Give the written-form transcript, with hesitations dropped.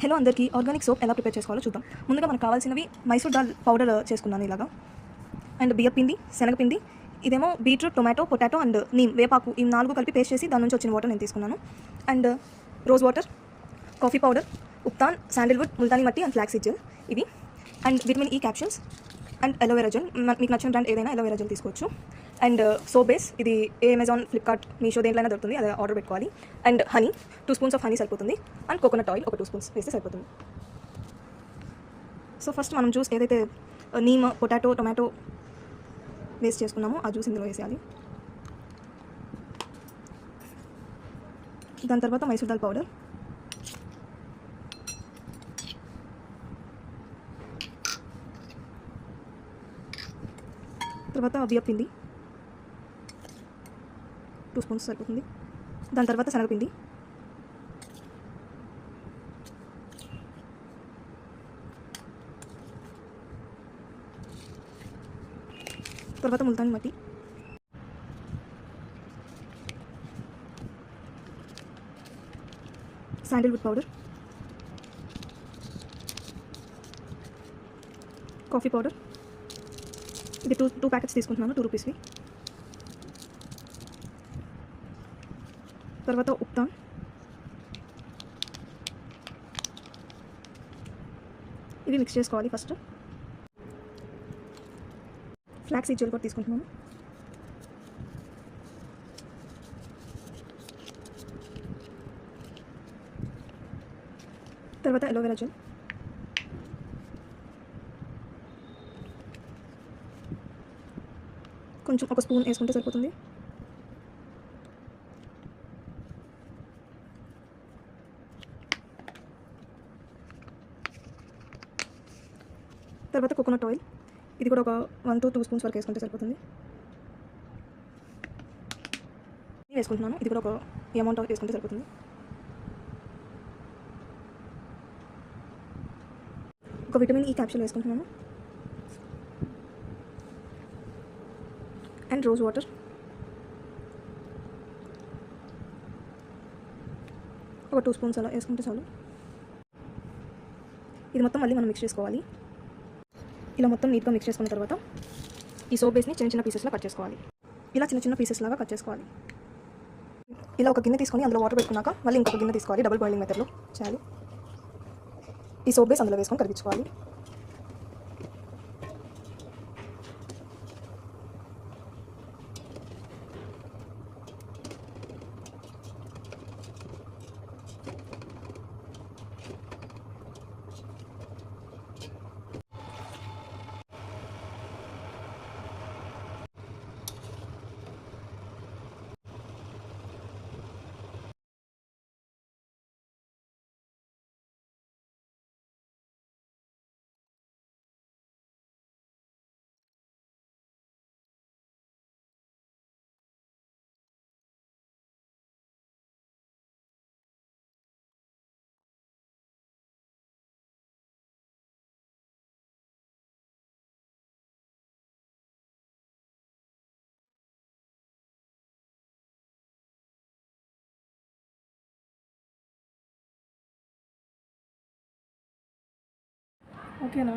Hello అందరికీ organic soap ఎలా prepare చేసుకోవాలో చూద్దాం. ముందుగా మనకు కావాల్సినవి మైసూర్ దాల్ పౌడర్ చేసుకున్నాను ఇలాగా, అండ్ బియ్యపిండి, శనగపిండి, ఇదేమో beetroot, tomato, potato and neem, వేపాకు, ఈ 4 కలిపి పేస్ట్ చేసి దాని నుంచి వచ్చిన వాటర్ నేను తీసుకున్నాను. And rose water, coffee powder, ubtan, Sandalwood, Multani మట్టి అండ్ ఫ్లాక్సీడ్ జెల్ ఇవి. And vitamin E capsules and aloe vera gel, మీకు నచ్చిన బ్రాండ్ ఏదైనా అలోవెరా జెల్ తీసుకోవచ్చు. అండ్ సోప్ బేస్, ఇది అమెజాన్, ఫ్లిప్కార్ట్, మీషో దేంట్లైనా దొరుకుతుంది, అది ఆర్డర్ పెట్టుకోవాలి. And honey, 2 spoons of honey సరిపోతుంది. అండ్ కోకోనట్ ఆయిల్ ఒక 2 స్పూన్స్ వేస్తే సరిపోతుంది. సో ఫస్ట్ మనం జ్యూస్ ఏదైతే నీమ్, పొటాటో, టొమాటో వేస్ట్ చేసుకున్నామో ఆ జ్యూస్ ఇందులో వేసేయాలి. దాని తర్వాత మైసూర్ దాల్ పౌడర్, తర్వాత బియ్యపిండి 2 స్పూన్స్ సరిపోతుంది. దాని తర్వాత శనగపిండి, తర్వాత ముల్తానీ మట్టి, శాండిల్వుడ్ పౌడర్, కాఫీ పౌడర్, ఇది టూ ప్యాకెట్స్ తీసుకుంటున్నాను, 2 రూపీస్వి. తర్వాత ఉప్తాన్, ఇవి మిక్స్ చేసుకోవాలి. ఫస్ట్ ఫ్లాక్సీడ్ జెల్ కూడా తీసుకుంటున్నాను. తర్వాత అలోవెరా జెల్, కొంచెం 1 స్పూన్ వేసుకుంటే సరిపోతుంది. తర్వాత కోకోనట్ ఆయిల్, ఇది కూడా ఒక 1 to 2 స్పూన్స్ వరకు వేసుకుంటే సరిపోతుంది. వేసుకుంటున్నాను, ఇది కూడా ఒక అమౌంట్ వేసుకుంటే సరిపోతుంది. ఒక విటమిన్ ఈ క్యాప్సూల్ వేసుకుంటున్నాను. అండ్ రోజ్ వాటర్, ఒక 2 స్పూన్స్ అలా వేసుకుంటే చాలు. ఇది మొత్తం మళ్ళీ మనం మిక్స్ చేసుకోవాలి. ఇలా మొత్తం నీట్గా మిక్స్ చేసుకున్న తర్వాత ఈ సోప్ బేస్ని చిన్న చిన్న పీసెస్లా కట్ చేసుకోవాలి. ఇలా చిన్న చిన్న పీసెస్ లాగా కట్ చేసుకోవాలి. ఇలా ఒక గిన్నె తీసుకొని అందులో వాటర్ పెట్టుకున్నాక మళ్ళీ ఇంకొక గిన్నె తీసుకోవాలి. డబుల్ బాయిలింగ్ మెథడ్లో చేయాలి. ఈ సోప్ బేస్ అందులో వేసుకొని కరిగించుకోవాలి. ఓకేనా?